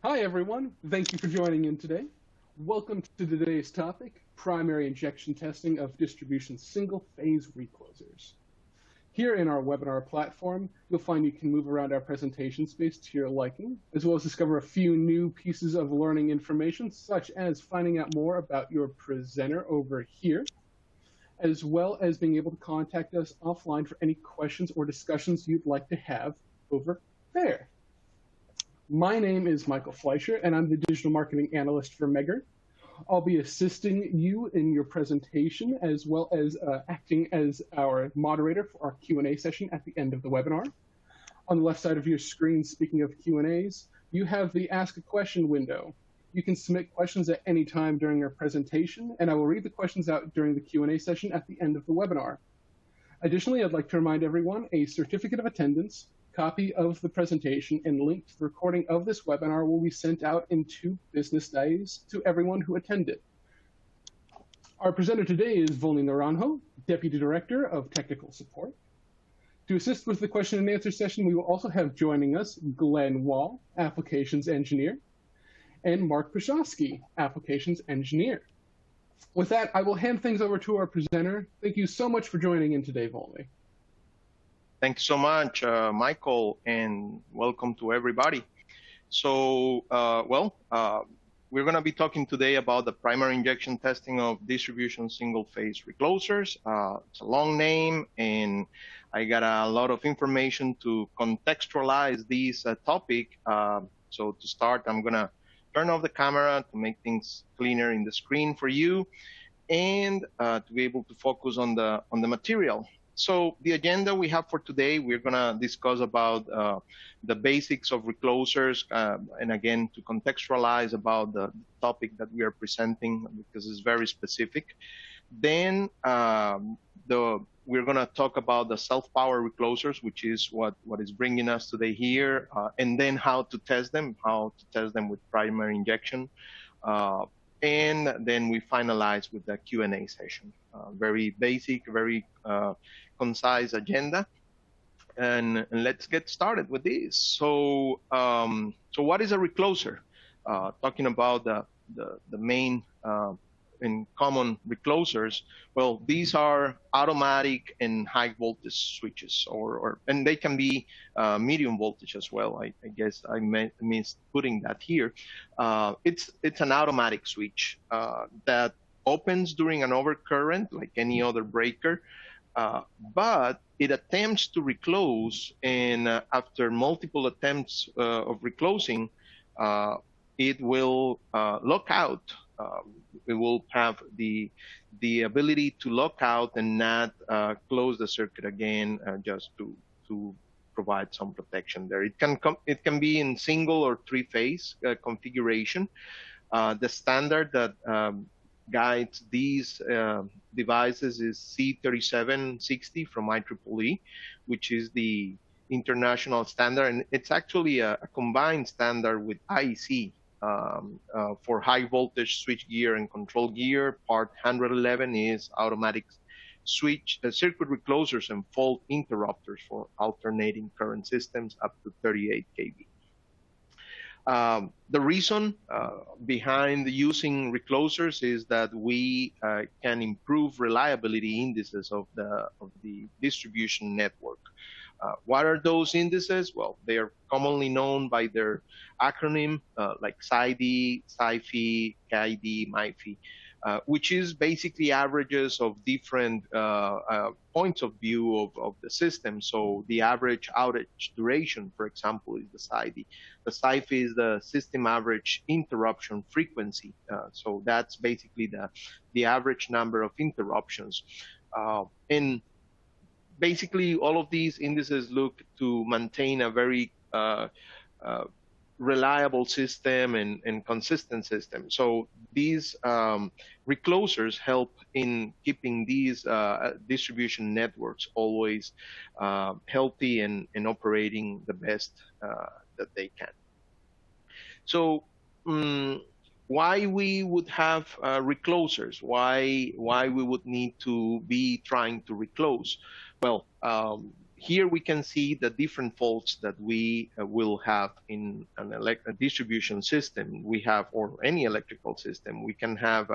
Hi everyone, thank you for joining in today. Welcome to today's topic, primary injection testing of distribution single-phase reclosers. Here in our webinar platform, you'll find you can move around our presentation space to your liking, as well as discover a few new pieces of learning information, such as finding out more about your presenter over here, as well as being able to contact us offline for any questions or discussions you'd like to have over there. My name is Michael Fleischer, and I'm the Digital Marketing Analyst for Megger. I'll be assisting you in your presentation, as well as acting as our moderator for our Q&A session at the end of the webinar. On the left side of your screen, speaking of Q&As, you have the Ask a Question window. You can submit questions at any time during our presentation, and I will read the questions out during the Q&A session at the end of the webinar. Additionally, I'd like to remind everyone a certificate of attendance, copy of the presentation, and link to the recording of this webinar will be sent out in 2 business days to everyone who attended. Our presenter today is Volney Naranjo, Deputy Director of Technical Support. To assist with the question and answer session, we will also have joining us Glenn Wall, Applications Engineer, and Mark Pashowski, Applications Engineer. With that, I will hand things over to our presenter. Thank you so much for joining in today, Volney. Thanks so much, Michael, and welcome to everybody. So, we're going to be talking today about the primary injection testing of distribution single-phase reclosers. It's a long name, and I got a lot of information to contextualize this topic. So to start, I'm going to turn off the camera to make things cleaner in the screen for you, and to be able to focus on the material. So the agenda we have for today, we're going to discuss about the basics of reclosers, and again, to contextualize about the topic that we are presenting, because it's very specific. Then we're going to talk about the self-power reclosers, which is what is bringing us today here, and then how to test them with primary injection. And then we finalize with the Q&A session. Very basic, very concise agenda. And let's get started with this. So, what is a recloser? Talking about the main and common reclosers, well, these are automatic and high voltage switches, and they can be medium voltage as well. I guess I missed putting that here. It's an automatic switch that opens during an overcurrent like any other breaker, but it attempts to reclose, and after multiple attempts of reclosing, it will lock out. It will have the ability to lock out and not close the circuit again, just to provide some protection there. It can be in single or 3-phase configuration. The standard that guides these devices is C3760 from IEEE, which is the international standard, and it's actually a combined standard with IEC. For high voltage switch gear and control gear. Part 111 is automatic switch circuit reclosers and fault interrupters for alternating current systems up to 38 kV. The reason behind using reclosers is that we can improve reliability indices of the distribution network. What are those indices? Well, they are commonly known by their acronym, like SID, SIFI, KID, MIFI, which is basically averages of different points of view of the system. So the average outage duration, for example, is the SID. The SIFI is the system average interruption frequency. So that's basically the average number of interruptions. And basically, all of these indices look to maintain a very reliable system and consistent system. So these reclosers help in keeping these distribution networks always healthy and operating the best that they can. So why we would have reclosers? Why we would need to be trying to reclose? Well, here we can see the different faults that we will have in a distribution system. We have, or any electrical system, we can have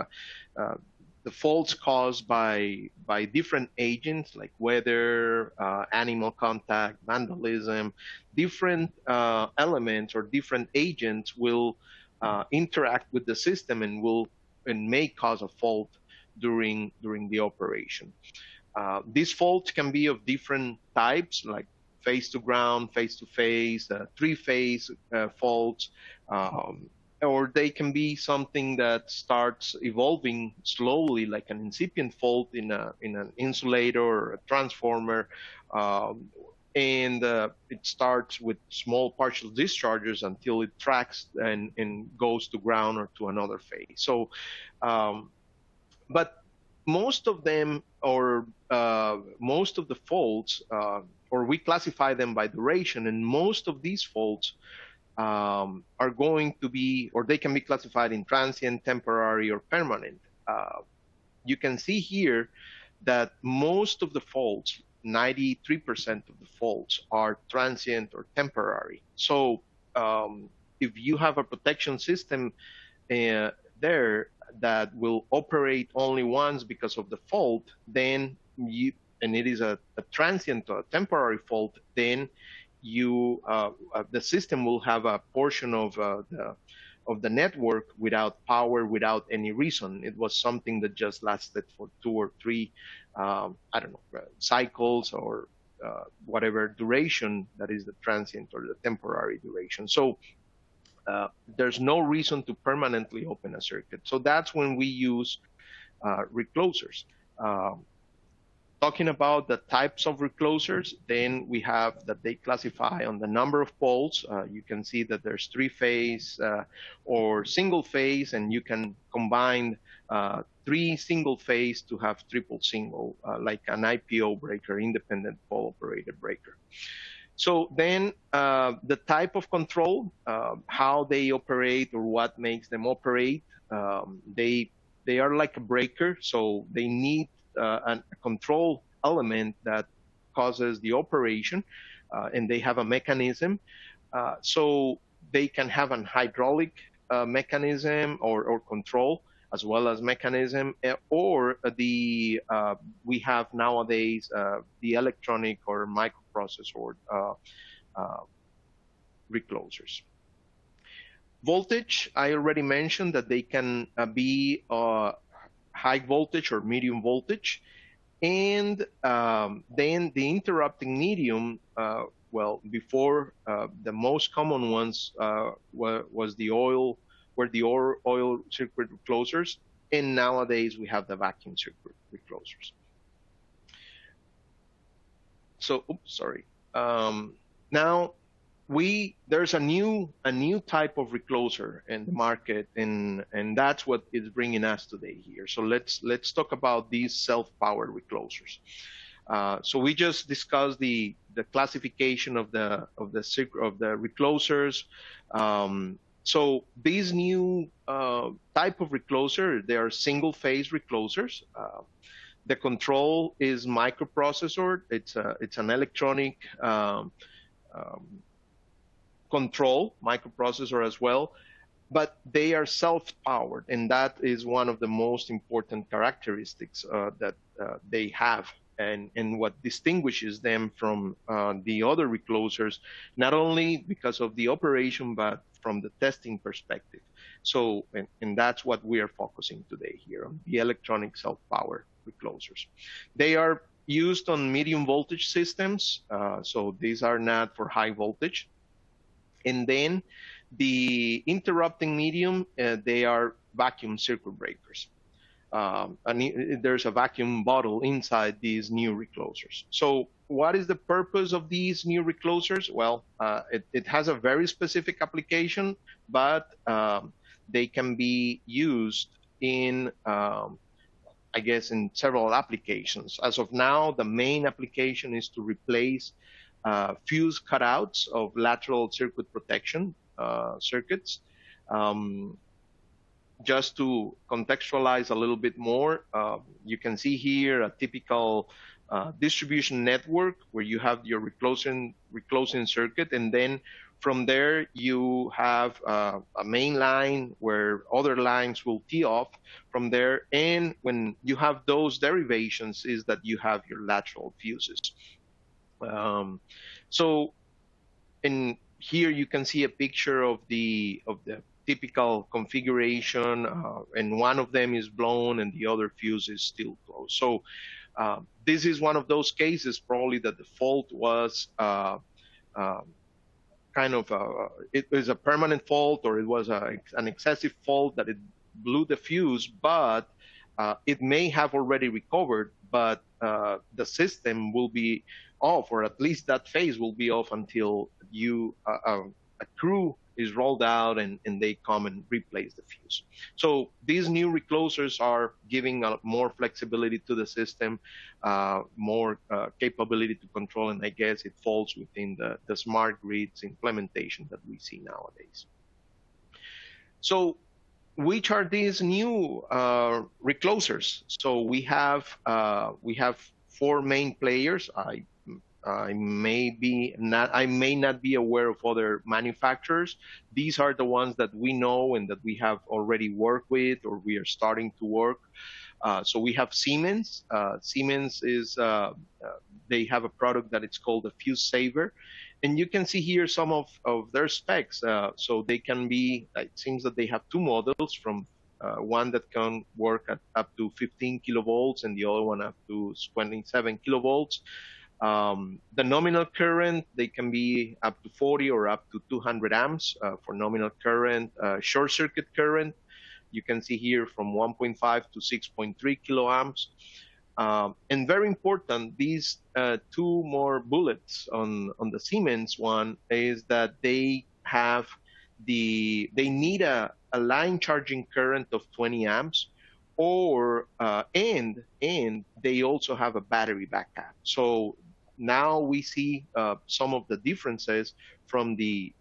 the faults caused by different agents like weather, animal contact, vandalism. Different elements or different agents will interact with the system and may cause a fault during the operation. These faults can be of different types, like phase to ground, phase to phase, three-phase faults, or they can be something that starts evolving slowly, like an incipient fault in an insulator or a transformer, and it starts with small partial discharges until it tracks and goes to ground or to another phase. So, but most of them, or most of the faults, or we classify them by duration, and most of these faults are going to be, or they can be classified in transient, temporary, or permanent. You can see here that most of the faults, 93% of the faults, are transient or temporary. So if you have a protection system there that will operate only once because of the fault, then and it is a transient or a temporary fault, then the system will have a portion of the network without power, without any reason. It was something that just lasted for 2 or 3, I don't know, cycles, or whatever duration that is the transient or the temporary duration. So there's no reason to permanently open a circuit. So that's when we use reclosers. Talking about the types of reclosers, then we have that they classify on the number of poles. You can see that there's 3-phase or single phase, and you can combine 3 single phase to have triple single, like an IPO breaker, independent pole operated breaker. So then the type of control, how they operate or what makes them operate, they are like a breaker, so they need a control element that causes the operation, and they have a mechanism. So they can have an hydraulic mechanism or control, as well as mechanism, or we have nowadays the electronic or microprocessor reclosers. Voltage, I already mentioned that they can be high voltage or medium voltage, and then the interrupting medium, well, before the most common ones was the oil circuit reclosers, and nowadays we have the vacuum circuit reclosers. So, oops, sorry. Now there's a new type of recloser in the market, and that's what is bringing us today here. So let's talk about these self-powered reclosers. So we just discussed the classification of the reclosers. So these new type of recloser, they are single-phase reclosers. The control is microprocessor. It's an electronic control microprocessor as well, but they are self-powered, and that is one of the most important characteristics that they have, and what distinguishes them from the other reclosers, not only because of the operation, but from the testing perspective. So, and that's what we are focusing today here on, the electronic self-powered reclosers. They are used on medium voltage systems, so these are not for high voltage. And then the interrupting medium, they are vacuum circuit breakers. And there's a vacuum bottle inside these new reclosers. So what is the purpose of these new reclosers? Well, it has a very specific application, but they can be used in, I guess, in several applications. As of now, the main application is to replace fuse cutouts of lateral circuit protection circuits. Just to contextualize a little bit more, you can see here a typical distribution network where you have your reclosing circuit, and then from there you have a main line where other lines will tee off from there, and when you have those derivations is that you have your lateral fuses. So in here you can see a picture of the typical configuration, and one of them is blown and the other fuse is still closed. So this is one of those cases probably that the fault was kind of it was a permanent fault, or it was an excessive fault that it blew the fuse, but it may have already recovered, but the system will be off, or at least that phase will be off until you a crew is rolled out and they come and replace the fuse. So these new reclosers are giving more flexibility to the system, more capability to control, and I guess it falls within the smart grids implementation that we see nowadays. So which are these new reclosers? So we have four main players. I may not be aware of other manufacturers. These are the ones that we know and that we have already worked with, or we are starting to work. So we have Siemens. Siemens is they have a product that it's called the Fuse Saver, and you can see here some of their specs. So they can be. It seems that they have two models, from one that can work at up to 15 kilovolts and the other one up to 27 kilovolts. The nominal current, they can be up to 40 or up to 200 amps for nominal current. Short circuit current, you can see here from 1.5 to 6.3 kiloamps. And very important, these two more bullets on the Siemens one is that they need a line charging current of 20 amps, or and they also have a battery backup. So now we see some of the differences from the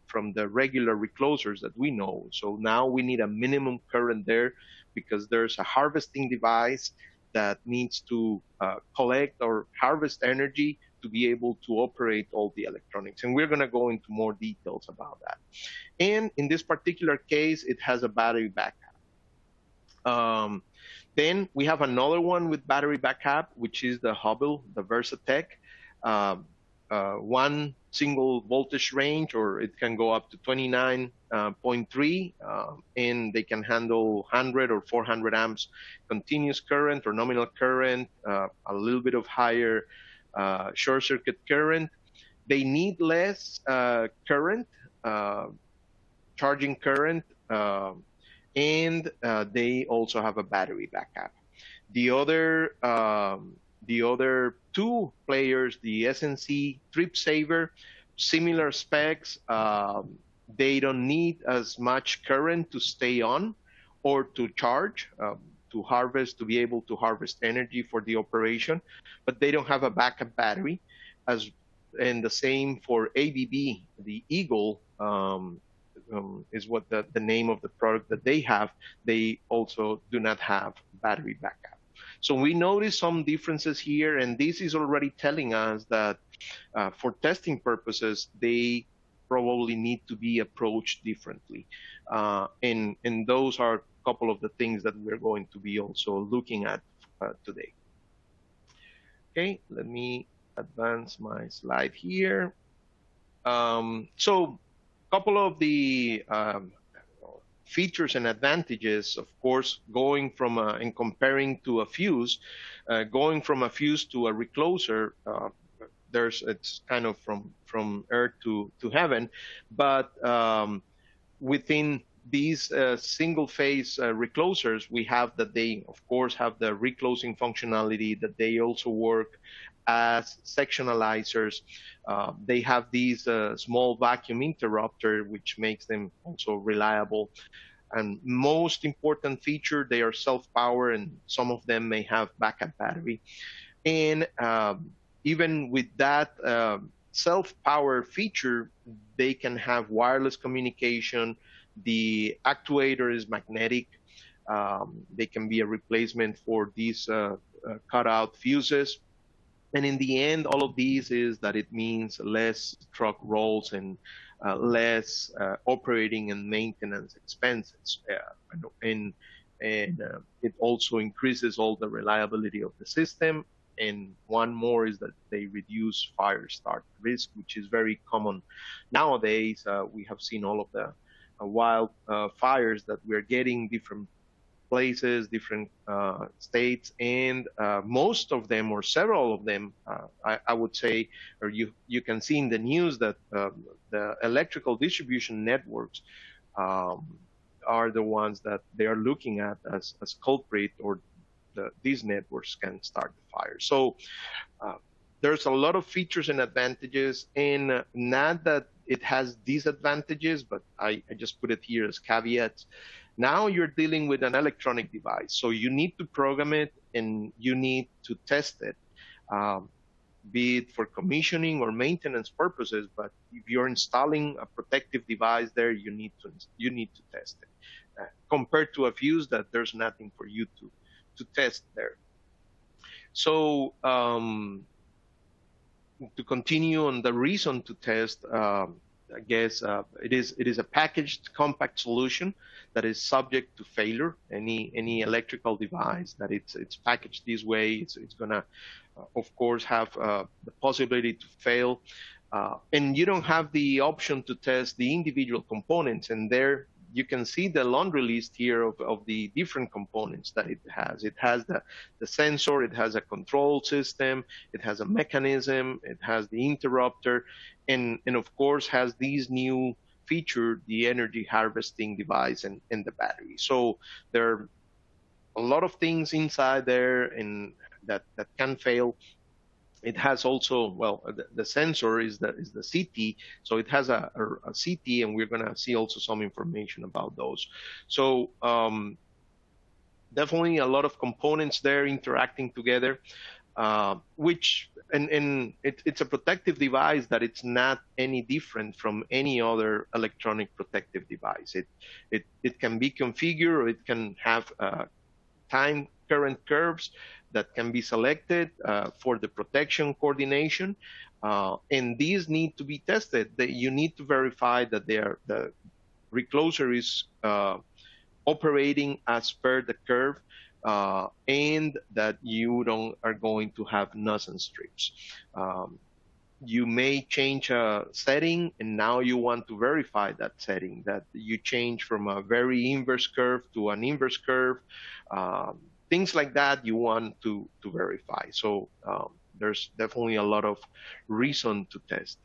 regular reclosers that we know. So now we need a minimum current there, because there's a harvesting device that needs to collect or harvest energy to be able to operate all the electronics. And we're going to go into more details about that. And in this particular case, it has a battery backup. Then we have another one with battery backup, which is the Hubble, the Versatech. One single voltage range, or it can go up to 29.3, and they can handle 100 or 400 amps continuous current or nominal current, a little bit of higher short circuit current. They need less current, charging current, and they also have a battery backup. The other two players, the SNC Trip Saver, similar specs. They don't need as much current to stay on or to charge, to be able to harvest energy for the operation, but they don't have a backup battery. And the same for ABB, the Eagle, is what the name of the product that they have. They also do not have battery backup. So we notice some differences here, and this is already telling us that for testing purposes, they probably need to be approached differently. And those are a couple of the things that we're going to be also looking at today. Okay, let me advance my slide here. So a couple of the features and advantages, of course, going from and comparing to a fuse, going from a fuse to a recloser, it's kind of from earth to heaven, but within these single phase reclosers, we have that they, of course, have the reclosing functionality, that they also work as sectionalizers. They have these small vacuum interrupter, which makes them also reliable. And most important feature, they are self-power, and some of them may have backup battery. And even with that self-power feature, they can have wireless communication. The actuator is magnetic. They can be a replacement for these cutout fuses. And in the end, all of these is that it means less truck rolls and less operating and maintenance expenses. And it also increases all the reliability of the system. And one more is that they reduce fire start risk, which is very common nowadays. We have seen all of the wild fires that we're getting, different places, different states, and most of them, or several of them, I would say, or you can see in the news that the electrical distribution networks um, are the ones that they are looking at as culprit, or these networks can start the fire. So there's a lot of features and advantages, and not that it has disadvantages, but I just put it here as caveats. Now you're dealing with an electronic device, so you need to program it and you need to test it, be it for commissioning or maintenance purposes. But if you're installing a protective device there, you need to test it. Compared to a fuse, that there's nothing for you to test there. So to continue on the reason to test, I guess it is a packaged, compact solution that is subject to failure. Any electrical device that it's packaged this way, it's gonna, of course, have the possibility to fail, and you don't have the option to test the individual components. And there you can see the laundry list here of the different components that it has. It has the sensor, it has a control system, it has a mechanism, it has the interrupter, and of course has these new feature, the energy harvesting device and the battery. So there are a lot of things inside there and that can fail. It has also, well, the sensor is the CT, so it has a CT, and we're going to see also some information about those. So definitely a lot of components there interacting together, which and it's a protective device that it's not any different from any other electronic protective device. It can be configured, or it can have time current curves that can be selected for the protection coordination, and these need to be tested. You need to verify that the recloser is operating as per the curve, and that you are going to have nozzle strips. You may change a setting, and now you want to verify that setting, that you change from a very inverse curve to an inverse curve. Things like that you want to verify. So there's definitely a lot of reason to test.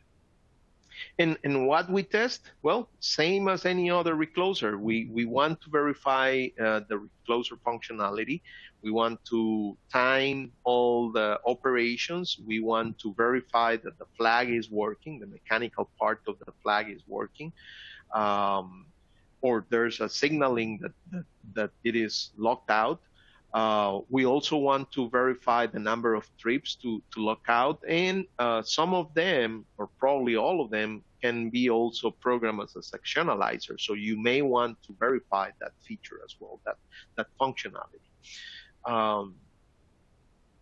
And what we test? Well, same as any other recloser. We want to verify the recloser functionality. We want to time all the operations. We want to verify that the flag is working, the mechanical part of the flag is working, or there's a signaling that it is locked out. We also want to verify the number of trips to lock out, and some of them, or probably all of them, can be also programmed as a sectionalizer. So you may want to verify that feature as well, that functionality.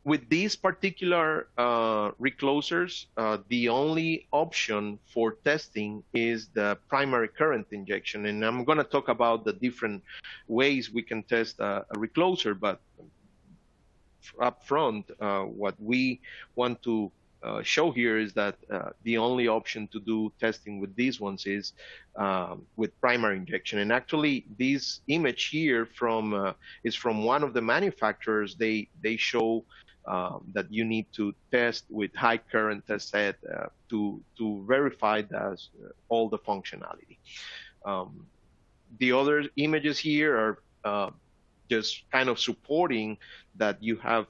With these particular reclosers, the only option for testing is the primary current injection. And I'm going to talk about the different ways we can test a recloser, but up front, what we want to show here is that the only option to do testing with these ones is with primary injection. And actually, this image here is from one of the manufacturers. They show that you need to test with high current test set to verify that all the functionality. The other images here are just kind of supporting that you have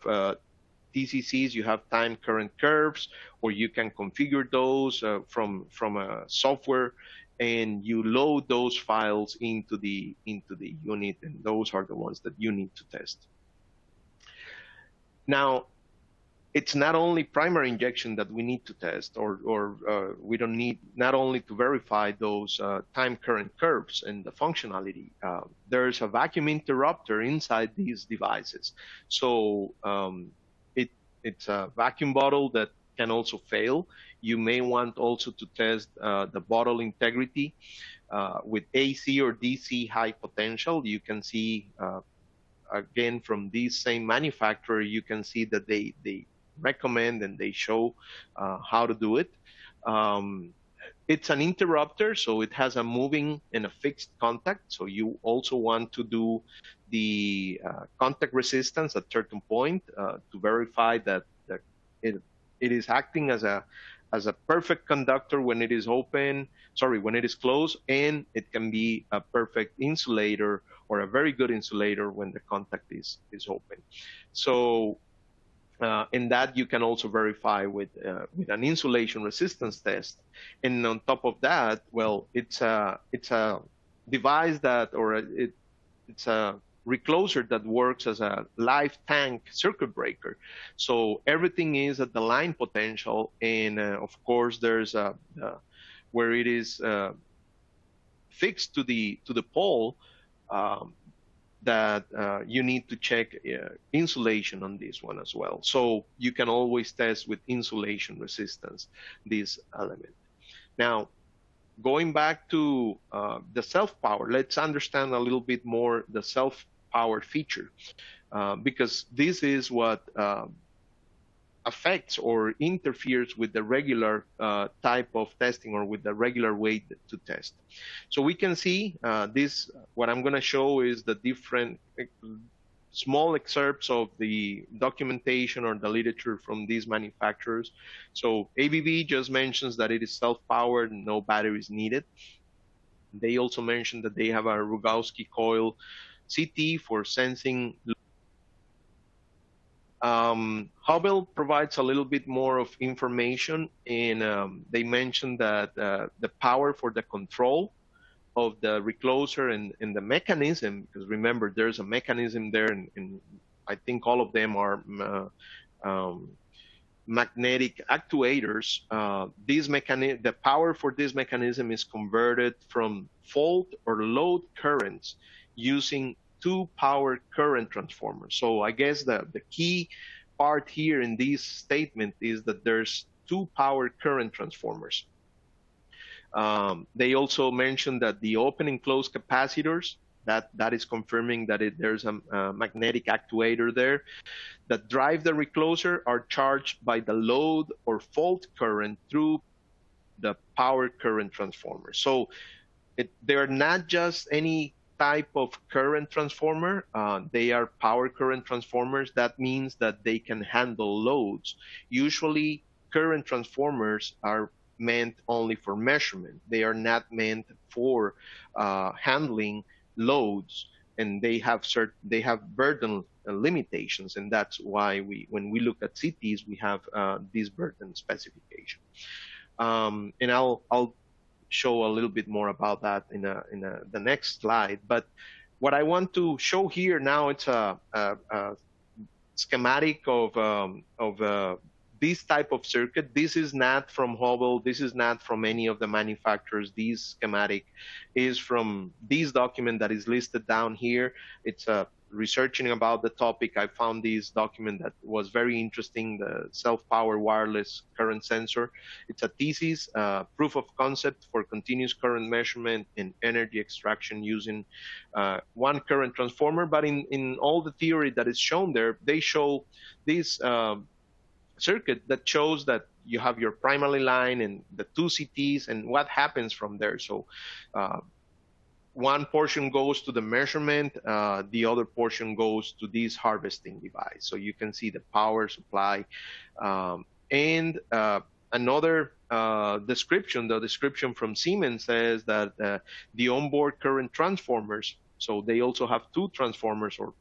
TCCs, you have time current curves, or you can configure those from a software, and you load those files into the unit, and those are the ones that you need to test. Now, it's not only primary injection that we need to test, or we don't need not only to verify those time current curves and the functionality. There's a vacuum interrupter inside these devices. So it's a vacuum bottle that can also fail. You may want also to test the bottle integrity with AC or DC high potential. You can see again from this same manufacturer, you can see that they recommend and they show how to do it. It's an interrupter, so it has a moving and a fixed contact. So you also want to do the contact resistance at certain point to verify that it, it is acting as a perfect conductor when it is open, when it is closed, and it can be a perfect insulator or a very good insulator when the contact is open. So and that you can also verify with an insulation resistance test. And on top of that, well, it's a device that, or it's a recloser that works as a live tank circuit breaker. So everything is at the line potential, and of course there's where it is fixed to the pole. That you need to check insulation on this one as well. So you can always test with insulation resistance this element. Now, going back to the self-power, let's understand a little bit more the self-power feature, because this is what affects or interferes with the regular type of testing or with the regular way to test. So we can see this, what I'm going to show is the different small excerpts of the documentation or the literature from these manufacturers. So ABB just mentions that it is self-powered, no batteries needed. They also mentioned that they have a Rogowski coil CT for sensing. Hubble provides a little bit more of information, and they mentioned that the power for the control of the recloser and the mechanism, because remember there's a mechanism there, and I think all of them are magnetic actuators. The power for this mechanism is converted from fault or load currents using two power current transformers. So I guess the key part here in this statement is that there's two power current transformers. They also mentioned that the open and closed capacitors, that is confirming that there's a magnetic actuator there, that drive the recloser are charged by the load or fault current through the power current transformer. So they're not just any type of current transformer. They are power current transformers. That means that they can handle loads. Usually current transformers are meant only for measurement. They are not meant for handling loads, and they have burden limitations, and that's why when we look at CTs, we have this burden specification. And I'll show a little bit more about that in the next slide. But what I want to show here now, it's a schematic of this type of circuit. This is not from Hubble. This is not from any of the manufacturers. This schematic is from this document that is listed down here. It's researching about the topic. I found this document that was very interesting, the self-power wireless current sensor. It's a thesis, proof of concept for continuous current measurement and energy extraction using one current transformer. But in all the theory that is shown there, they show this circuit that shows that you have your primary line and the two CTs and what happens from there. So one portion goes to the measurement, the other portion goes to this harvesting device. So you can see the power supply. And another description, the description from Siemens says that the onboard current transformers, so they also have two transformers, or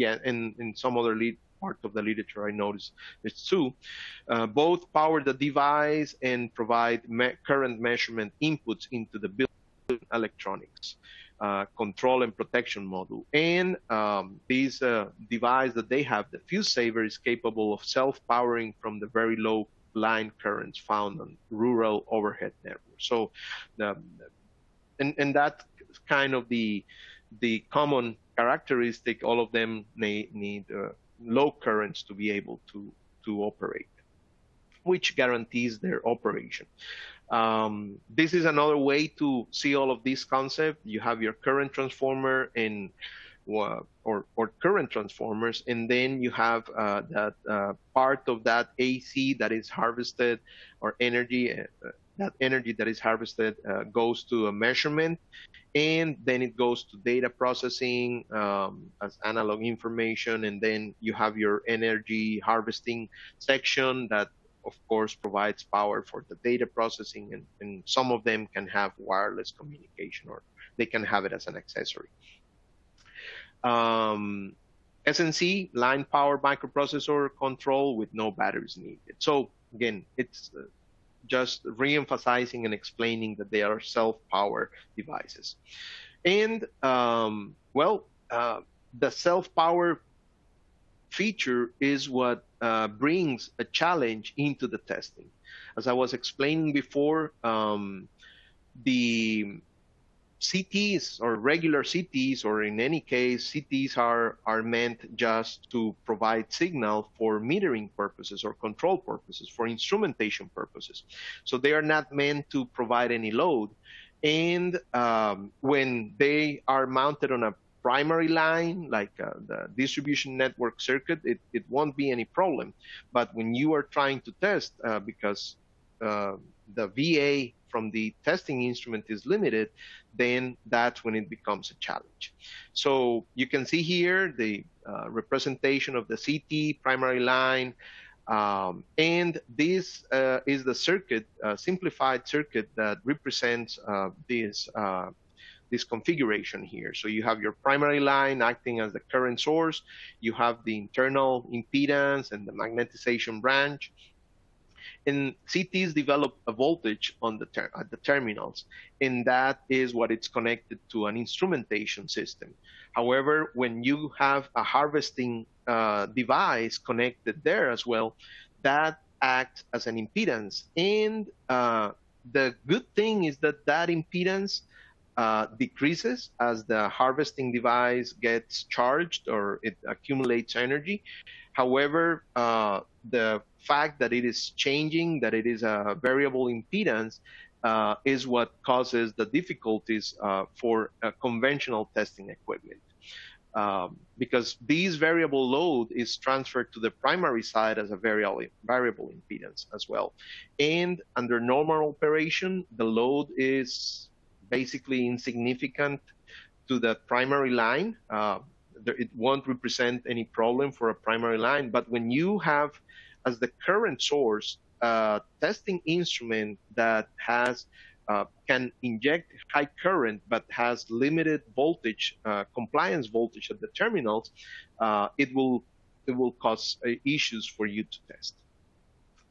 and in some other part of the literature I noticed there's two, both power the device and provide current measurement inputs into the building electronics, control and protection module. And this device that they have, the fuse saver, is capable of self-powering from the very low line currents found on rural overhead networks. So and that's kind of the common characteristic. All of them need low currents to be able to to operate, which guarantees their operation. This is another way to see all of these concepts. You have your current transformer and or current transformers, and then you have that part of that AC that is harvested, or energy, that energy that is harvested goes to a measurement, and then it goes to data processing as analog information, and then you have your energy harvesting section that of course provides power for the data processing, and some of them can have wireless communication, or they can have it as an accessory. SNC, line power microprocessor control with no batteries needed. So again, it's just re-emphasizing and explaining that they are self-power devices. And the self-power feature is what brings a challenge into the testing. As I was explaining before, the CTs, or regular CTs, or in any case, CTs are meant just to provide signal for metering purposes or control purposes, for instrumentation purposes. So they are not meant to provide any load. And when they are mounted on a primary line, like the distribution network circuit, it won't be any problem. But when you are trying to test, because the VA from the testing instrument is limited, then that's when it becomes a challenge. So you can see here the representation of the CT primary line, and this is the circuit, simplified circuit that represents this configuration here. So you have your primary line acting as the current source, you have the internal impedance and the magnetization branch, and CTs develop a voltage on at the terminals, and that is what it's connected to an instrumentation system. However, when you have a harvesting device connected there as well, that acts as an impedance. And the good thing is that that impedance decreases as the harvesting device gets charged or it accumulates energy. However, the fact that it is changing, that it is a variable impedance, is what causes the difficulties for conventional testing equipment. Because this variable load is transferred to the primary side as a variable impedance as well. And under normal operation, the load is basically insignificant to the primary line. It won't represent any problem for a primary line. But when you have as the current source a testing instrument that has can inject high current but has limited voltage, compliance voltage at the terminals, it will cause issues for you to test.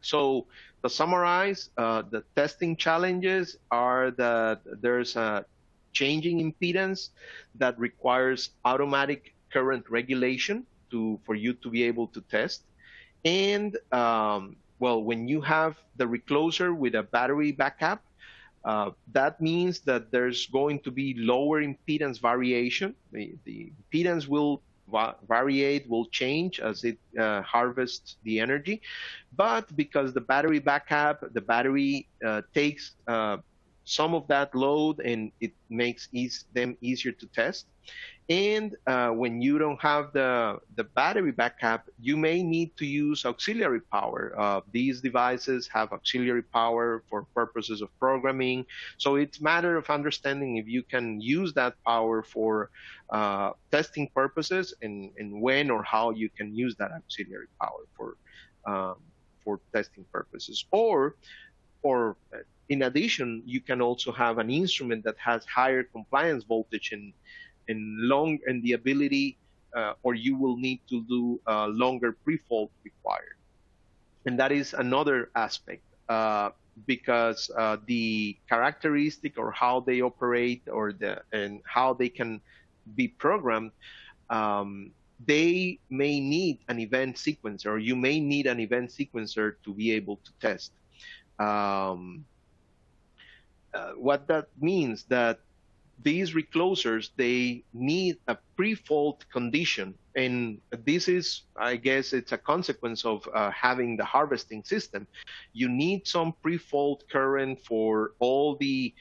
So to summarize, the testing challenges are that there's a changing impedance that requires automatic current regulation for you to be able to test. And when you have the recloser with a battery backup, that means that there's going to be lower impedance variation. The impedance will variate, will change as it harvests the energy. But because the battery backup, the battery takes some of that load and it makes them easier to test. And when you don't have the battery backup, you may need to use auxiliary power. These devices have auxiliary power for purposes of programming. So it's a matter of understanding if you can use that power for testing purposes, and when or how you can use that auxiliary power for testing purposes. Or in addition, you can also have an instrument that has higher compliance voltage and the ability, or you will need to do longer pre-fault required. And that is another aspect, because the characteristic or how they operate and how they can be programmed, they may need an event sequencer, or you may need an event sequencer to be able to test. What that means that these reclosers, they need a pre-fault condition. And this is, I guess, it's a consequence of having the harvesting system. You need some pre-fault current for all the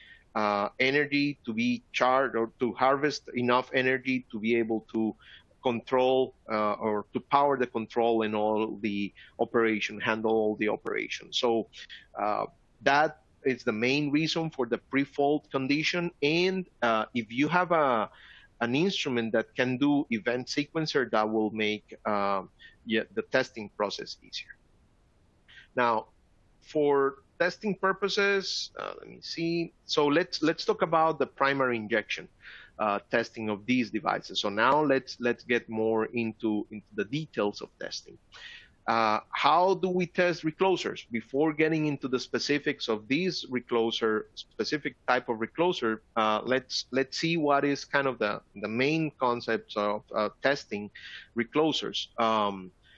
energy to be charged, or to harvest enough energy to be able to control or to power the control and all the operation, handle all the operations. So that is the main reason for the pre-fault condition. And if you have an instrument that can do event sequencer, that will make the testing process easier. Now, for testing purposes, let me see. So let's talk about the primary injection testing of these devices. So now let's get more into the details of testing. How do we test reclosers? Before getting into the specifics of these recloser, specific type of recloser, let's see what is kind of the main concepts of testing reclosers.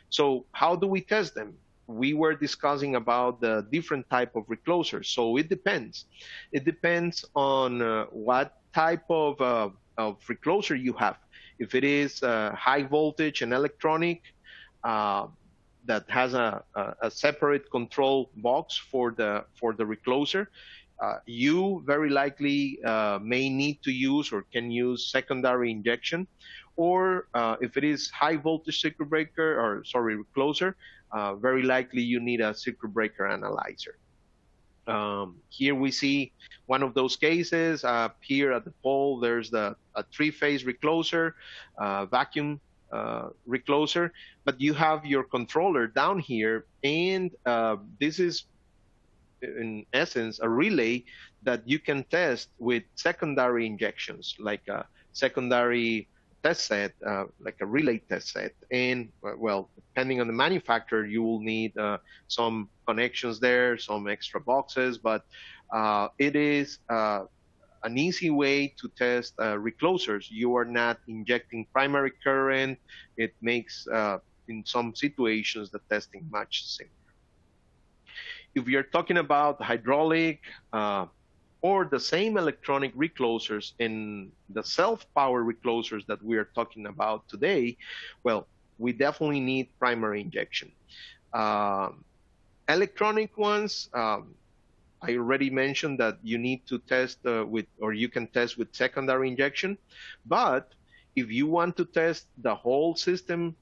So how do we test them? We were discussing about the different type of reclosers. So it depends. It depends on what type of recloser you have. If it is high voltage and electronic, that has a separate control box for the recloser, you very likely may need to use or can use secondary injection. Or if it is high voltage circuit breaker, or sorry, recloser, very likely you need a circuit breaker analyzer. Here we see one of those cases. Here at the pole, there's a three-phase recloser, vacuum recloser, but you have your controller down here, and this is in essence a relay that you can test with secondary injections, like a secondary test set, like a relay test set. And well, depending on the manufacturer, you will need some connections there, some extra boxes, but it is an easy way to test reclosers. You are not injecting primary current. It makes, in some situations, the testing much simpler. If you're talking about hydraulic or the same electronic reclosers in the self-power reclosers that we are talking about today, well, we definitely need primary injection. Electronic ones, I already mentioned that you need to test with, or you can test with secondary injection. But if you want to test the whole system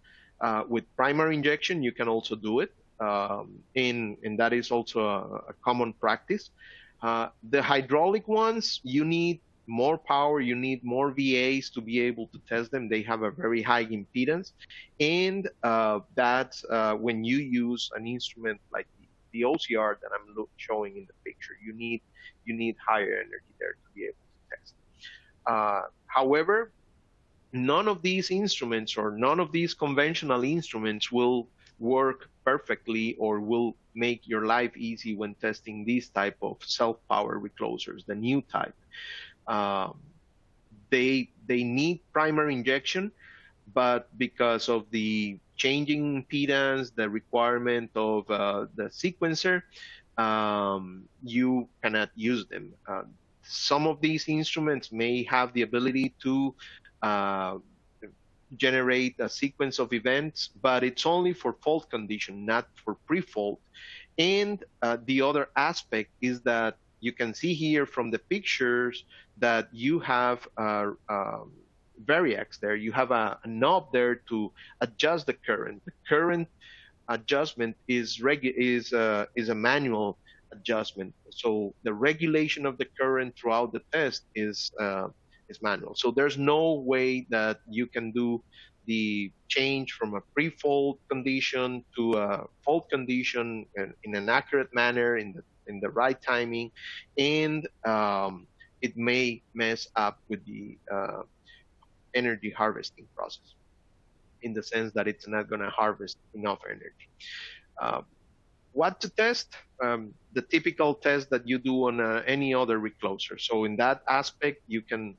with primary injection, you can also do it. And that is also a common practice. The hydraulic ones, you need more power, you need more VAs to be able to test them. They have a very high impedance. And that's when you use an instrument like the OCR that I'm showing in the picture, you need higher energy there to be able to test. However, none of these instruments or none of these conventional instruments will work perfectly or will make your life easy when testing these type of self-power reclosers, the new type. They need primary injection, but because of the changing impedance, the requirement of the sequencer, you cannot use them. Some of these instruments may have the ability to generate a sequence of events, but it's only for fault condition, not for pre-fault. And the other aspect is that you can see here from the pictures that you have variacs there. You have a knob there to adjust the current. The current adjustment is a manual adjustment. So the regulation of the current throughout the test is manual. So there's no way that you can do the change from a pre-fault condition to a fault condition in an accurate manner, in the right timing, and it may mess up with the energy harvesting process, in the sense that it's not going to harvest enough energy. What to test? The typical test that you do on any other recloser. So in that aspect, you can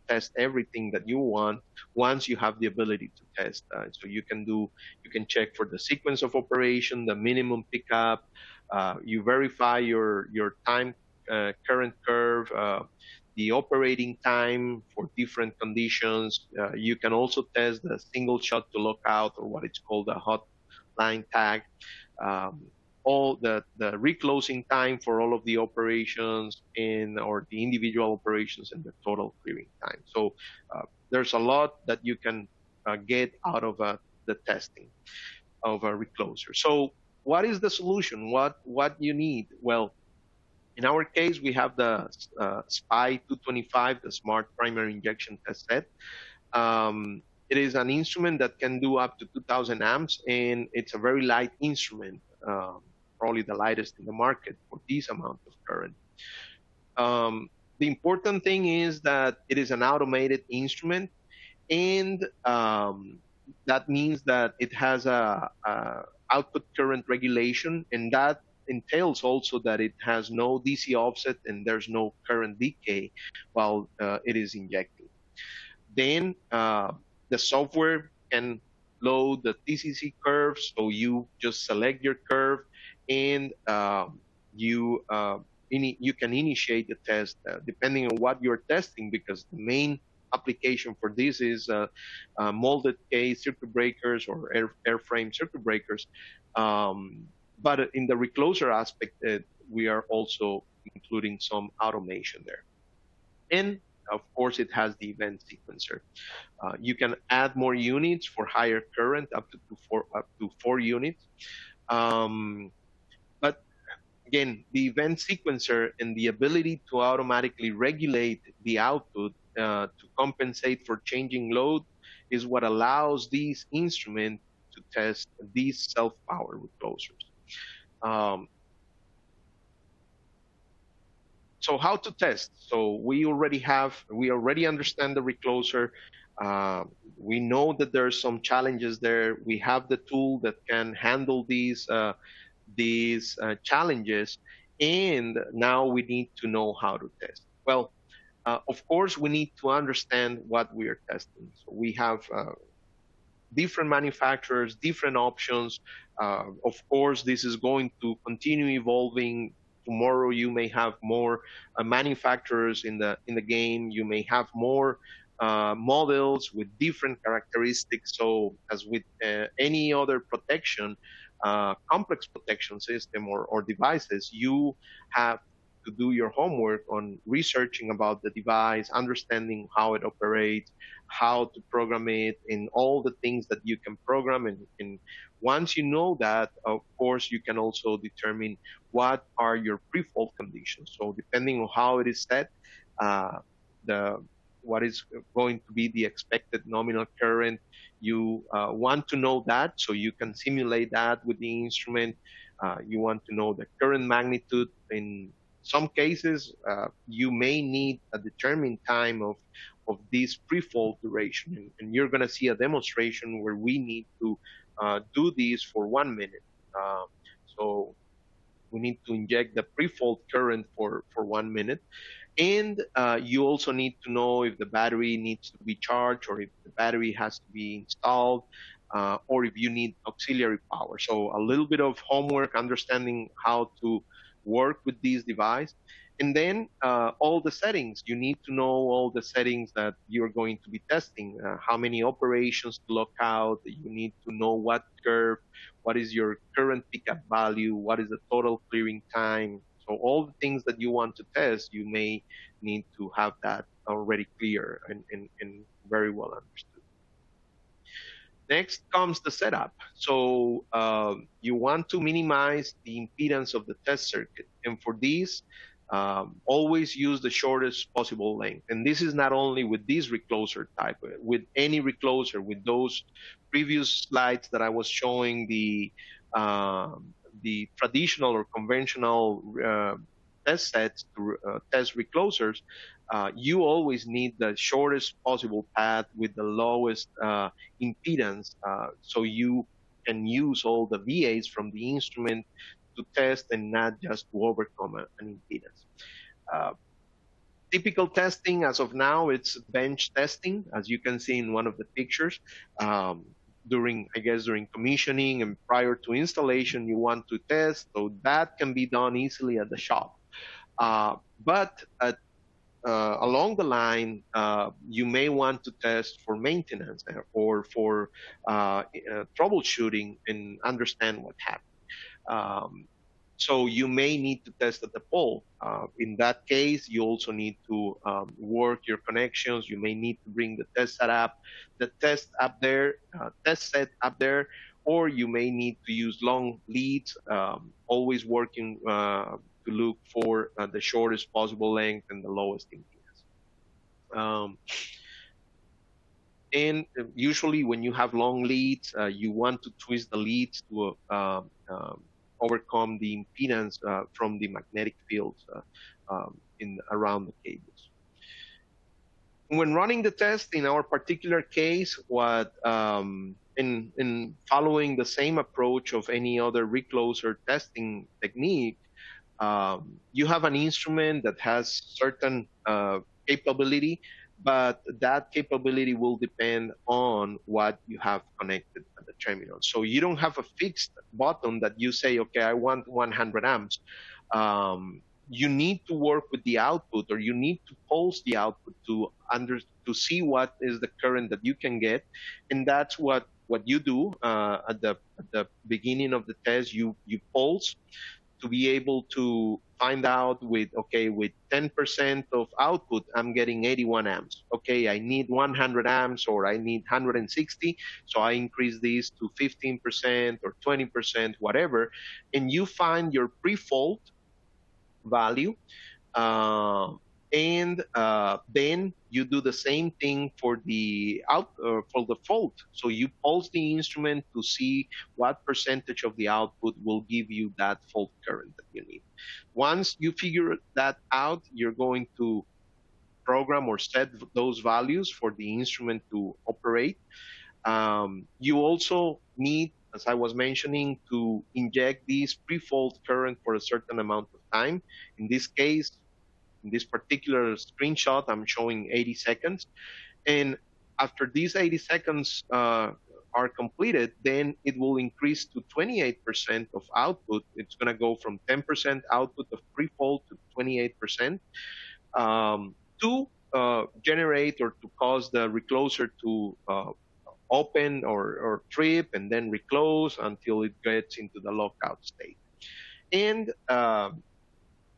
test everything that you want once you have the ability to test. So you can check for the sequence of operation, the minimum pickup. You verify your time current curve, the operating time for different conditions. You can also test the single shot to lockout, or what it's called a hot line tag. Um, all the reclosing time for all of the operations or the individual operations and the total clearing time. So there's a lot that you can get out of the testing of a recloser. So what is the solution? What you need? Well, in our case, we have the SPY 225, the Smart Primary Injection Test Set. It is an instrument that can do up to 2,000 amps, and it's a very light instrument, probably the lightest in the market for this amount of current. The important thing is that it is an automated instrument, and that means that it has a output current regulation, and that entails also that it has no DC offset and there's no current decay while it is injecting. Then the software can load the TCC curve, so you just select your curve, and you can initiate the test depending on what you're testing, because the main application for this is molded case circuit breakers or airframe circuit breakers. But in the recloser aspect, we are also including some automation there. And of course, it has the event sequencer. You can add more units for higher current, up to 4 units. But again, the event sequencer and the ability to automatically regulate the output to compensate for changing load is what allows these instruments to test these self-powered reclosers. So how to test? So we already understand the recloser. We know that there are some challenges there. We have the tool that can handle these challenges, and now we need to know how to test. Well, of course, we need to understand what we are testing. So we have different manufacturers, different options. Of course, this is going to continue evolving. Tomorrow, you may have more manufacturers in the game. You may have more models with different characteristics. So, as with any other protection, complex protection system or devices, you have to do your homework on researching about the device, understanding how it operates, how to program it, and all the things that you can program. And once you know that, of course, you can also determine what are your pre-fault conditions. So depending on how it is set, what is going to be the expected nominal current, you want to know that so you can simulate that with the instrument. You want to know the current magnitude. In some cases, you may need a determined time of this pre-fault duration, and you're going to see a demonstration where we need to do this for 1 minute. So we need to inject the pre-fault current for 1 minute. And you also need to know if the battery needs to be charged, or if the battery has to be installed, or if you need auxiliary power. So a little bit of homework, understanding how to work with this device. And then all the settings. You need to know all the settings that you're going to be testing, how many operations to lock out. You need to know what curve, what is your current pickup value, what is the total clearing time. So all the things that you want to test, you may need to have that already clear and very well understood. Next comes the setup. So you want to minimize the impedance of the test circuit. And for this, always use the shortest possible length. And this is not only with this recloser type, with any recloser, with those previous slides that I was showing, the traditional or conventional test sets to test reclosers, you always need the shortest possible path with the lowest impedance, so you can use all the VAs from the instrument to test and not just to overcome an impedance. Typical testing as of now, it's bench testing, as you can see in one of the pictures. During commissioning and prior to installation, you want to test, so that can be done easily at the shop. But along the line, you may want to test for maintenance or for troubleshooting and understand what happened. Um, so you may need to test at the pole. In that case, you also need to work your connections. You may need to bring the test set up, test set up there, or you may need to use long leads, always working to look for the shortest possible length and the lowest impedance. And usually when you have long leads, you want to twist the leads to overcome the impedance from the magnetic fields around the cables. When running the test, in our particular case, in following the same approach of any other recloser testing technique, you have an instrument that has certain capability, but that capability will depend on what you have connected at the terminal. So you don't have a fixed button that you say, okay, I want 100 amps. You need to work with the output, or you need to pulse the output to see what is the current that you can get, and that's what you do at the beginning of the test. You pulse to be able to find out with 10% of output, I'm getting 81 amps. Okay, I need 100 amps or I need 160. So I increase this to 15% or 20%, whatever. And you find your pre-fault value. Then you do the same thing for the fault. So you pulse the instrument to see what percentage of the output will give you that fault current that you need. Once you figure that out, you're going to program or set those values for the instrument to operate. You also need, as I was mentioning, to inject this pre-fault current for a certain amount of time. In this case, in this particular screenshot, I'm showing 80 seconds. And after these 80 seconds are completed, then it will increase to 28% of output. It's going to go from 10% output of pre-fault to 28% to generate or to cause the recloser to open or trip and then reclose until it gets into the lockout state. And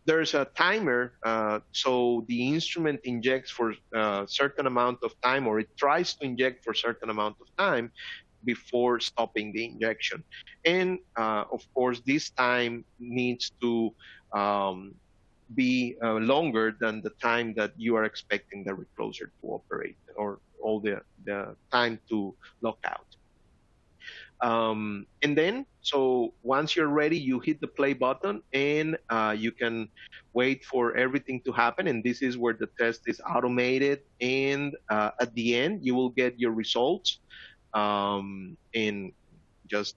there's a timer, so the instrument injects for a certain amount of time, or it tries to inject for a certain amount of time before stopping the injection. And of course, this time needs to be longer than the time that you are expecting the recloser to operate, or all the time to lock out. And then, so once you're ready, you hit the play button, and you can wait for everything to happen. And this is where the test is automated. And at the end, you will get your results and just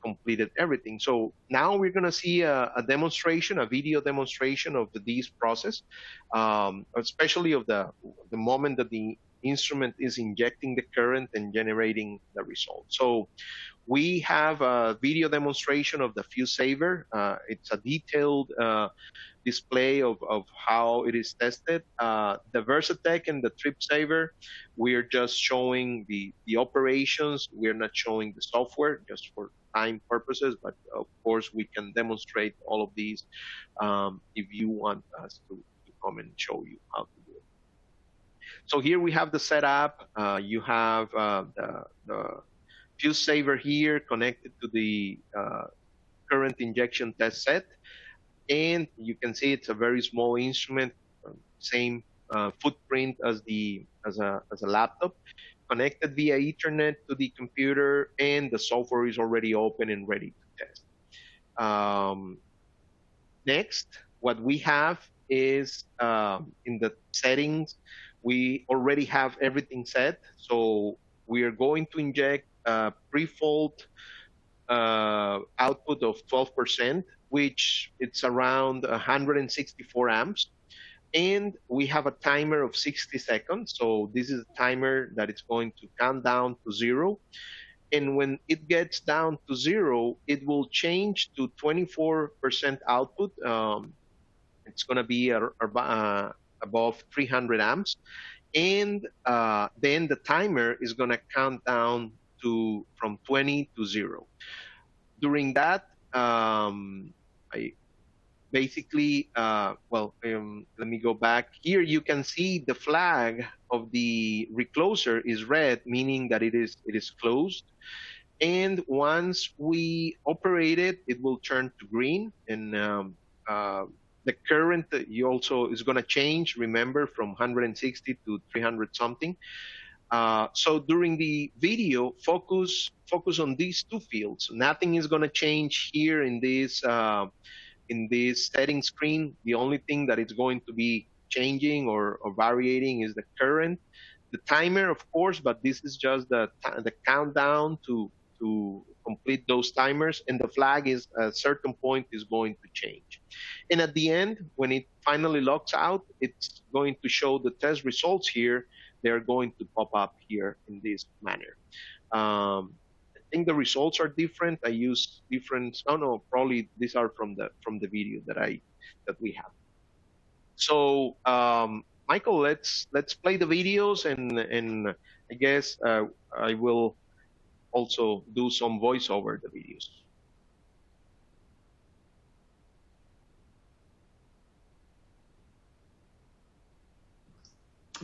completed everything. So now we're going to see a demonstration, a video demonstration of this process, especially of the moment that the instrument is injecting the current and generating the result. So we have a video demonstration of the fuse saver. It's a detailed display of how it is tested. The Versatech and the trip saver, we're just showing the operations. We're not showing the software, just for time purposes, but of course we can demonstrate all of these if you want us to come and show you how to do it. So here we have the setup. You have the fuse saver here connected to the current injection test set. And you can see it's a very small instrument, same footprint as a laptop, connected via Ethernet to the computer, and the software is already open and ready to test. Next, what we have is in the settings, we already have everything set. So we are going to inject pre-fault output of 12%, which it's around 164 amps. And we have a timer of 60 seconds. So this is a timer that it's going to count down to 0. And when it gets down to 0, it will change to 24% output. It's going to be above 300 amps. And then the timer is going to count down from 20 to 0. During that, I basically, let me go back. Here you can see the flag of the recloser is red, meaning that it is closed. And once we operate it, it will turn to green. And the current you also is going to change, remember, from 160 to 300 something. So during the video, focus on these two fields. Nothing is going to change here in this setting screen. The only thing that is going to be changing or varying is the current, the timer, of course, but this is just the countdown to complete those timers, and the flag is at a certain point is going to change. And at the end, when it finally logs out, it's going to show the test results here. They're going to pop up here in this manner. I think the results are different. I use different. Oh no, probably these are from the video that we have. So Michael, let's play the videos, and I guess I will also do some voiceover the videos.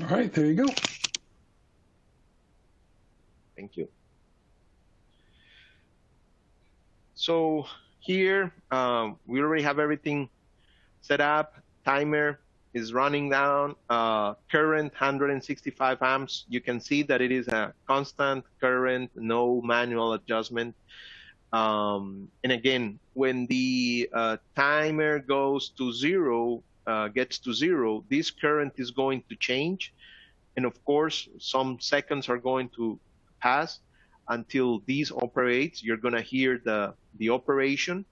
All right, there you go. Thank you. So here we already have everything set up. Timer is running down. Current 165 amps. You can see that it is a constant current, no manual adjustment. And again, when the timer goes to zero, gets to zero, this current is going to change. And of course, some seconds are going to pass until this operates. You're going to hear the operation.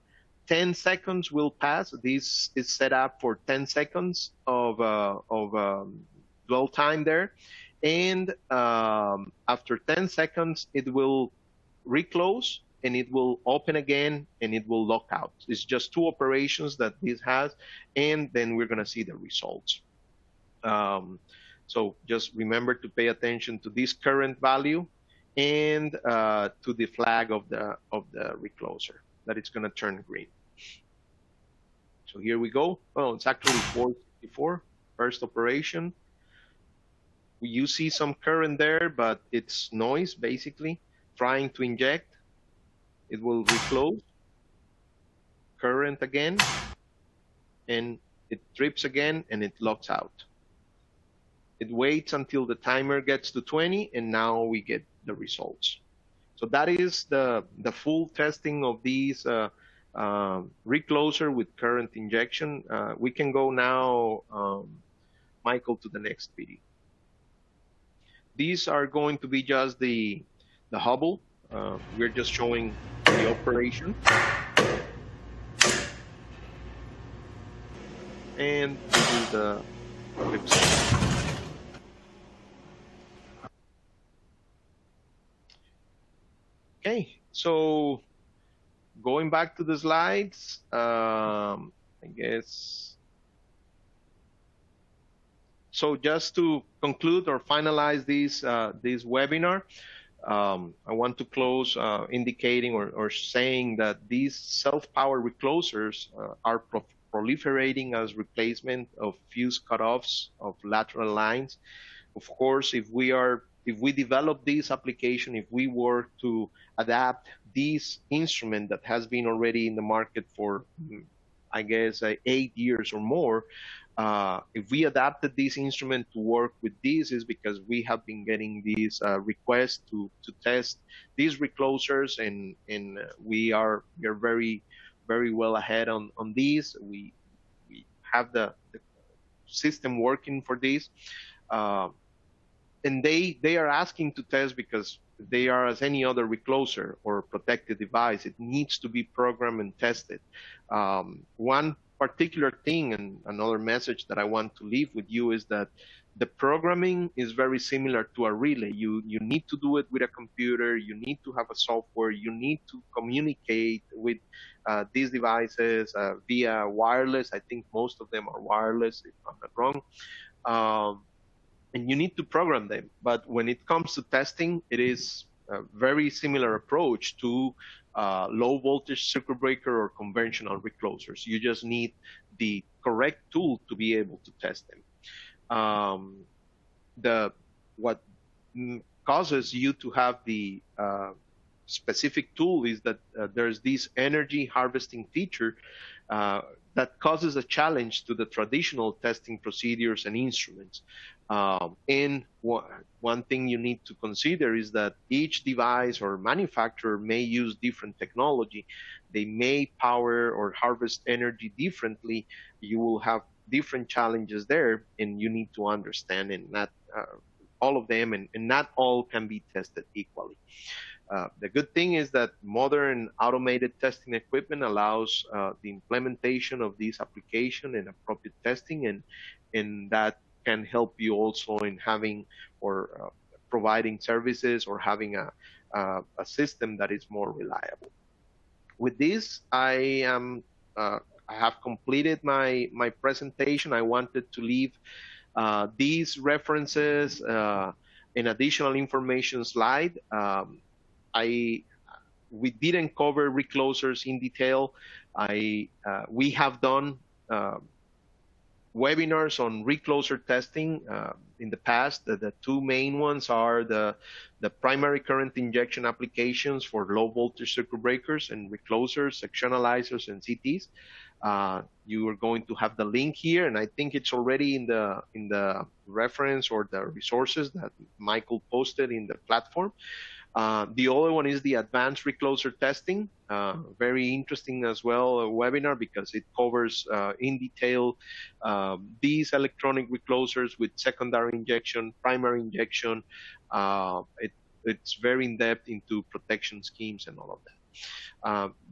10 seconds will pass. This is set up for 10 seconds of dwell time there. And after 10 seconds, it will reclose, and it will open again, and it will lock out. It's just two operations that this has, and then we're going to see the results. So just remember to pay attention to this current value and to the flag of the recloser, that it's going to turn green. So here we go. Oh, it's actually 464, first operation. You see some current there, but it's noise, basically. Trying to inject. It will reclose. Current again. And it trips again, and it locks out. It waits until the timer gets to 20, and now we get the results. So that is the full testing of these recloser with current injection. We can go now, Michael, to the next video. These are going to be just the Hubble. We're just showing the operation. And this is the website. Okay, so going back to the slides, I guess. So just to conclude or finalize this webinar, I want to close indicating or saying that these self-powered reclosers are proliferating as replacement of fuse cutoffs of lateral lines. Of course, if we develop this application, if we were to adapt this instrument that has been already in the market for, I guess, 8 years or more, if we adapted this instrument to work with this, is because we have been getting these requests to test these reclosers, and we are very, very well ahead on these. We have the system working for this. And they are asking to test because they are as any other recloser or protected device. It needs to be programmed and tested. One particular thing and another message that I want to leave with you is that the programming is very similar to a relay. You need to do it with a computer. You need to have a software. You need to communicate with these devices via wireless. I think most of them are wireless, if I'm not wrong. and you need to program them. But when it comes to testing, it is a very similar approach to low voltage circuit breaker or conventional reclosers. You just need the correct tool to be able to test them. What causes you to have the specific tool is that there's this energy harvesting feature that causes a challenge to the traditional testing procedures and instruments. And one thing you need to consider is that each device or manufacturer may use different technology. They may power or harvest energy differently. You will have different challenges there, and you need to understand, and not all of them, and not all can be tested equally. The good thing is that modern automated testing equipment allows the implementation of this application and appropriate testing, and that can help you also in having or providing services or having a system that is more reliable. With this, I have completed my presentation. I wanted to leave these references, an additional information slide. We didn't cover reclosers in detail. We have done webinars on recloser testing in the past. The two main ones are the primary current injection applications for low voltage circuit breakers and reclosers, section analyzers, and CTs. You are going to have the link here, and I think it's already in the reference or the resources that Michael posted in the platform. The other one is the advanced recloser testing. Very interesting as well, a webinar, because it covers in detail these electronic reclosers with secondary injection, primary injection. It's very in-depth into protection schemes and all of that.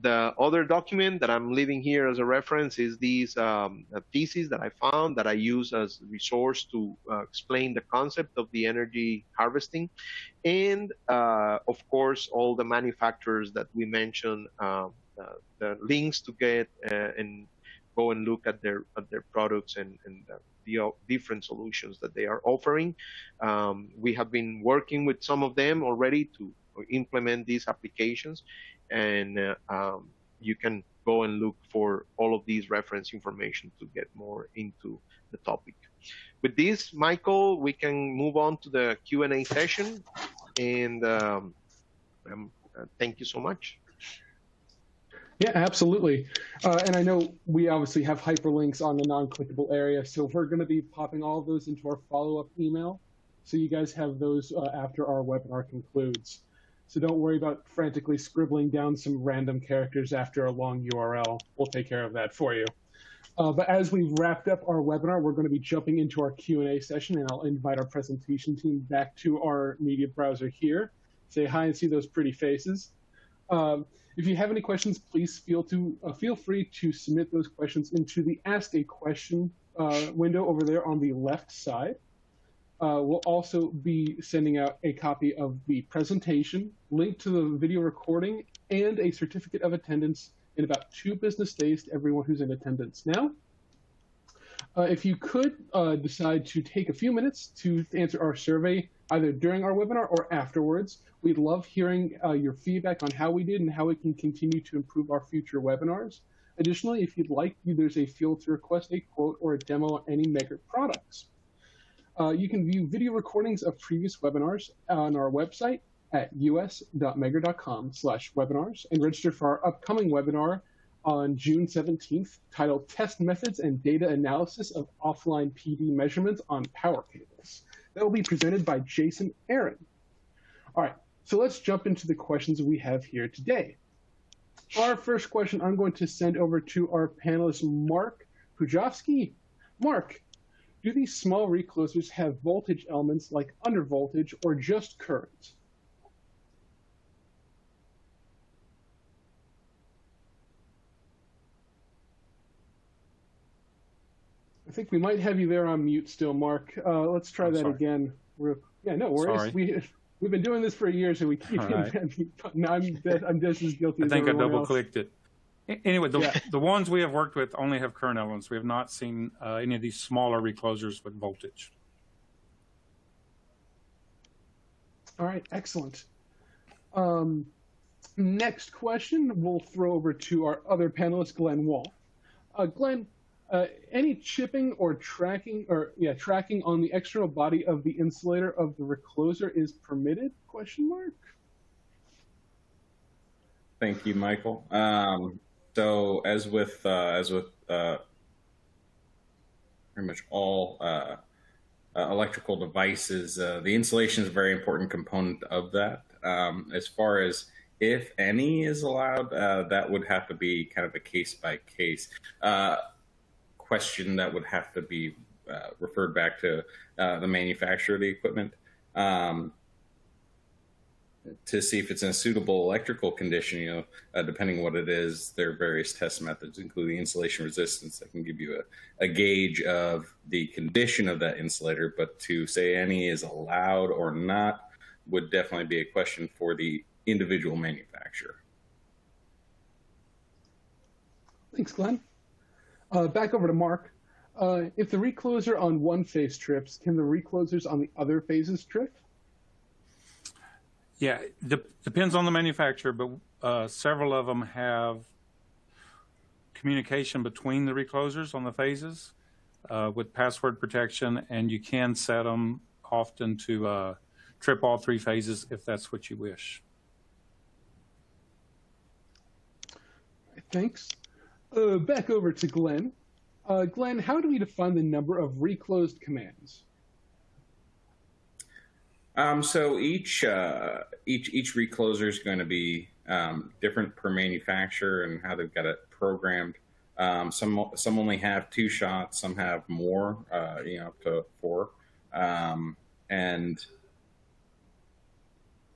The other document that I'm leaving here as a reference is these theses that I found that I use as a resource to explain the concept of the energy harvesting. And of course, all the manufacturers that we mentioned, the links to get and go and look at their products and the different solutions that they are offering. We have been working with some of them already to implement these applications, and you can go and look for all of these reference information to get more into the topic. With this, Michael, we can move on to the Q&A session, and thank you so much. Yeah, absolutely. And I know we obviously have hyperlinks on the non-clickable area, so we're going to be popping all of those into our follow-up email, so you guys have those after our webinar concludes. So don't worry about frantically scribbling down some random characters after a long URL. We'll take care of that for you. But as we've wrapped up our webinar, we're going to be jumping into our Q&A session, and I'll invite our presentation team back to our media browser here. Say hi and see those pretty faces. If you have any questions, please feel free to submit those questions into the Ask a Question window over there on the left side. We'll also be sending out a copy of the presentation, link to the video recording, and a certificate of attendance in about 2 business days to everyone who's in attendance now. If you could decide to take a few minutes to answer our survey, either during our webinar or afterwards, we'd love hearing your feedback on how we did and how we can continue to improve our future webinars. Additionally, if you'd like, there's a field to request a quote or a demo on any Megger products. You can view video recordings of previous webinars on our website at us.megger.com/webinars and register for our upcoming webinar on June 17th titled Test Methods and Data Analysis of Offline PD Measurements on Power Cables. That will be presented by Jason Aaron. All right, so let's jump into the questions we have here today. Our first question I'm going to send over to our panelist, Mark Pujovsky. Mark, do these small reclosers have voltage elements like undervoltage or just current? I think we might have you there on mute still, Mark. Let's try that again. Yeah, no worries. We've been doing this for a year, so we keep. Right. I'm just as guilty. I think I double-clicked it. Anyway, Yeah. the ones we have worked with only have current elements. We have not seen any of these smaller reclosers with voltage. All right, excellent. Next question we'll throw over to our other panelist, Glenn Wall. Glenn, any chipping or tracking on the external body of the insulator of the recloser is permitted? Question mark. Thank you, Michael. So as with pretty much all electrical devices, the insulation is a very important component of that. As far as if any is allowed, that would have to be kind of a case-by-case question that would have to be referred back to the manufacturer of the equipment to see if it's in a suitable electrical condition. You know, depending what it is, there are various test methods, including insulation resistance, that can give you a gauge of the condition of that insulator. But to say any is allowed or not would definitely be a question for the individual manufacturer. Thanks, Glenn. Back over to Mark. If the recloser on one phase trips, can the reclosers on the other phases trip? Yeah, depends on the manufacturer, but several of them have communication between the reclosers on the phases with password protection, and you can set them often to trip all three phases if that's what you wish. Thanks. Back over to Glenn. Glenn, how do we define the number of reclosed commands? So each recloser is going to be different per manufacturer and how they've got it programmed. Some only have 2 shots, some have more, up to 4, and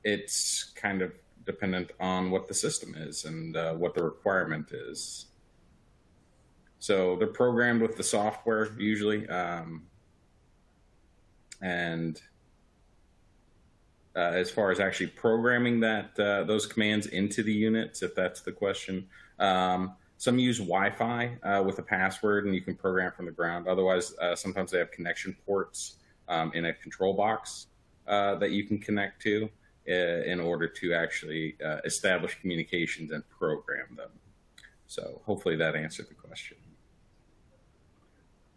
it's kind of dependent on what the system is and what the requirement is. So they're programmed with the software usually, and as far as actually programming those commands into the units, if that's the question. Some use Wi-Fi with a password, and you can program from the ground. Otherwise, sometimes they have connection ports in a control box that you can connect to in order to actually establish communications and program them. So hopefully that answered the question.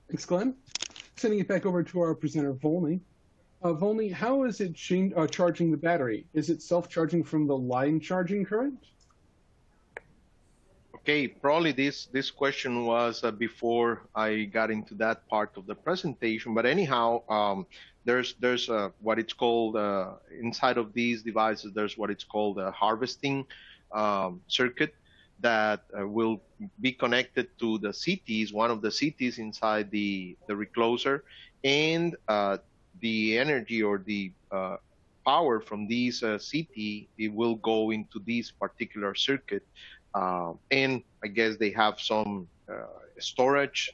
Thanks, Glenn. Sending it back over to our presenter, Volney. Volney, how is it charging the battery? Is it self-charging from the line charging current? Okay, probably this question was before I got into that part of the presentation. But anyhow, there's what it's called inside of these devices. There's what it's called a harvesting circuit that will be connected to the CTs, one of the CTs inside the recloser, and the energy or the power from these CT, it will go into this particular circuit. And I guess they have some storage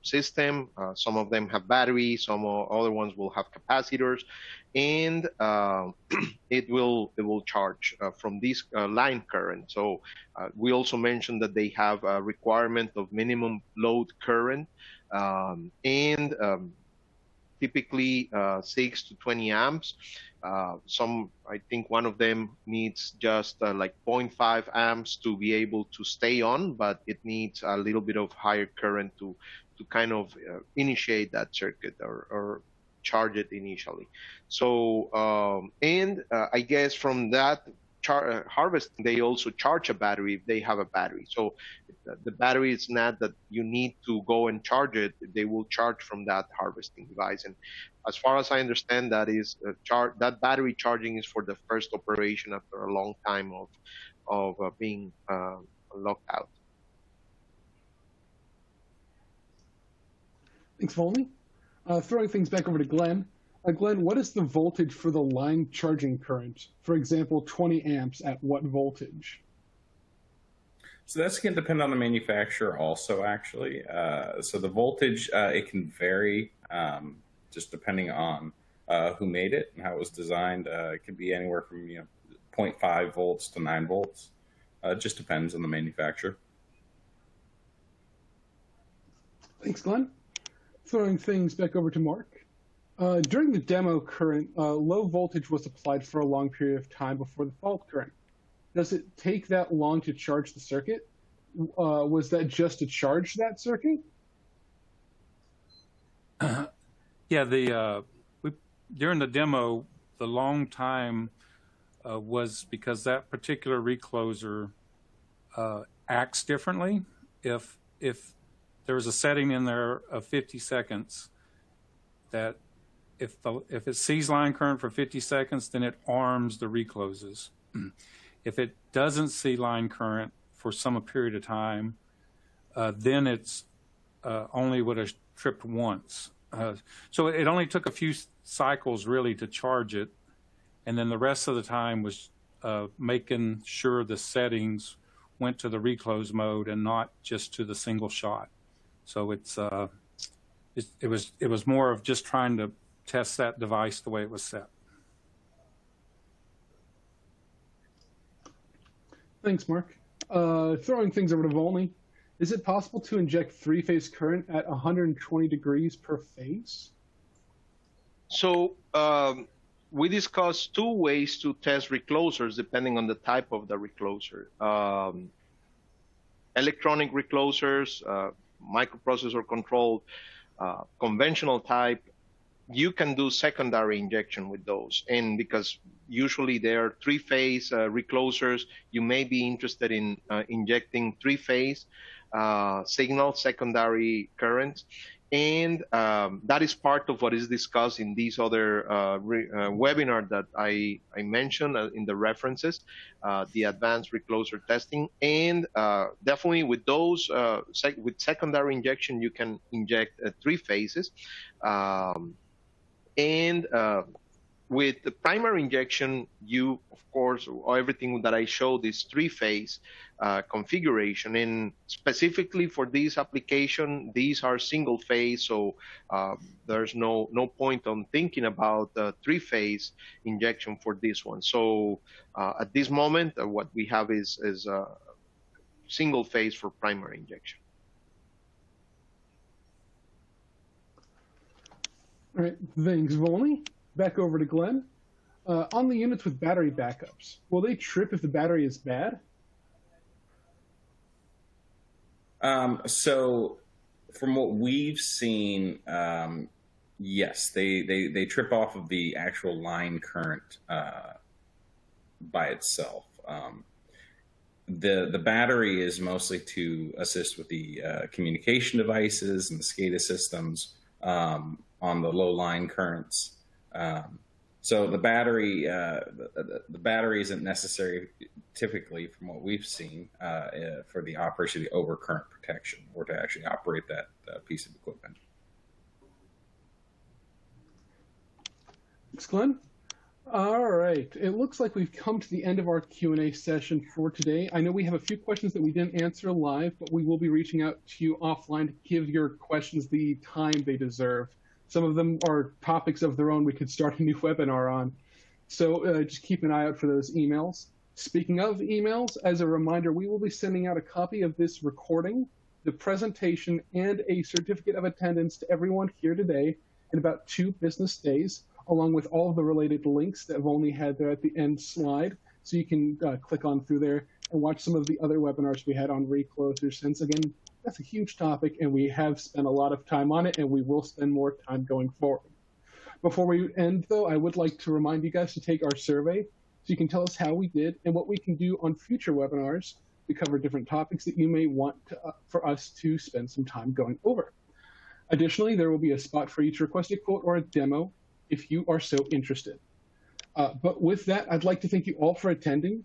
system. Some of them have batteries, some other ones will have capacitors, and it will charge from this line current. So we also mentioned that they have a requirement of minimum load current, and typically 6 to 20 amps. I think one of them needs just like 0.5 amps to be able to stay on, but it needs a little bit of higher current to kind of initiate that circuit or charge it initially. So, I guess from that harvesting, they also charge a battery if they have a battery. So the battery is not that you need to go and charge it. They will charge from that harvesting device. And as far as I understand, that is that battery charging is for the first operation after a long time of being locked out. Thanks, Volney. Throwing things back over to Glenn. Glenn, what is the voltage for the line charging current? For example, 20 amps at what voltage? So that's going to depend on the manufacturer also, actually. So the voltage, it can vary just depending on who made it and how it was designed. It could be anywhere from 0.5 volts to 9 volts. It just depends on the manufacturer. Thanks, Glenn. Throwing things back over to Mark. During the demo current, low voltage was applied for a long period of time before the fault current. Does it take that long to charge the circuit? Was that just to charge that circuit? Yeah, during the demo, the long time was because that particular recloser acts differently. If there was a setting in there of 50 seconds, that if it sees line current for 50 seconds, then it arms the recloses. If it doesn't see line current for some period of time, then it's only would have tripped once. So it only took a few cycles really to charge it, and then the rest of the time was making sure the settings went to the reclose mode and not just to the single shot. So it was more of just trying to test that device the way it was set. Thanks, Mark. Throwing things over to Volney. Is it possible to inject three-phase current at 120 degrees per phase? So we discussed two ways to test reclosers depending on the type of the recloser. Electronic reclosers, microprocessor controlled, conventional type, you can do secondary injection with those. And because usually they are three-phase reclosers, you may be interested in injecting three-phase signal, secondary currents. And that is part of what is discussed in these other webinar that I mentioned in the references, the advanced recloser testing. And definitely with those, with secondary injection, you can inject three phases. With the primary injection, you, of course, everything that I showed is three-phase configuration. And specifically for this application, these are single-phase, so there's no point on thinking about three-phase injection for this one. So at this moment, what we have is single-phase for primary injection. All right, thanks, Volney. Back over to Glenn. On the units with battery backups, will they trip if the battery is bad? So from what we've seen, yes, they trip off of the actual line current by itself. The battery is mostly to assist with the communication devices and the SCADA systems on the low line currents. So the battery isn't necessary typically, from what we've seen, for the operation of the overcurrent protection or to actually operate that piece of equipment. Thanks, Glenn. All right, it looks like we've come to the end of our Q&A session for today. I know we have a few questions that we didn't answer live, but we will be reaching out to you offline to give your questions the time they deserve. Some of them are topics of their own we could start a new webinar on. So just keep an eye out for those emails. Speaking of emails, as a reminder, we will be sending out a copy of this recording, the presentation, and a certificate of attendance to everyone here today in about 2 business days, along with all of the related links that Volney had there at the end slide. So you can click on through there and watch some of the other webinars we had on Reclosers, since, again, that's a huge topic, and we have spent a lot of time on it, and we will spend more time going forward. Before we end, though, I would like to remind you guys to take our survey so you can tell us how we did and what we can do on future webinars to cover different topics that you may want for us to spend some time going over. Additionally, there will be a spot for you to request a quote or a demo if you are so interested. But with that, I'd like to thank you all for attending.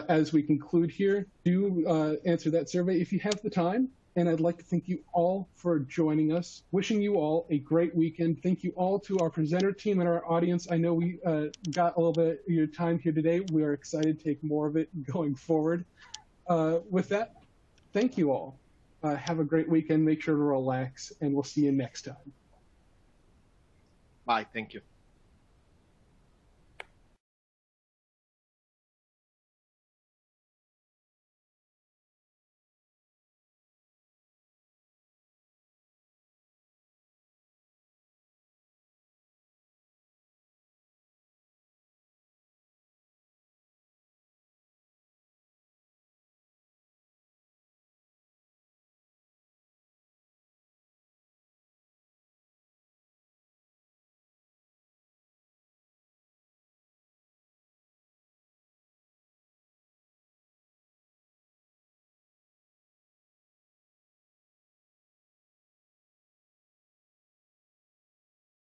As we conclude here, do answer that survey if you have the time. And I'd like to thank you all for joining us. Wishing you all a great weekend. Thank you all to our presenter team and our audience. I know we got a little bit of your time here today. We are excited to take more of it going forward. With that, thank you all. Have a great weekend. Make sure to relax, and we'll see you next time. Bye. Thank you.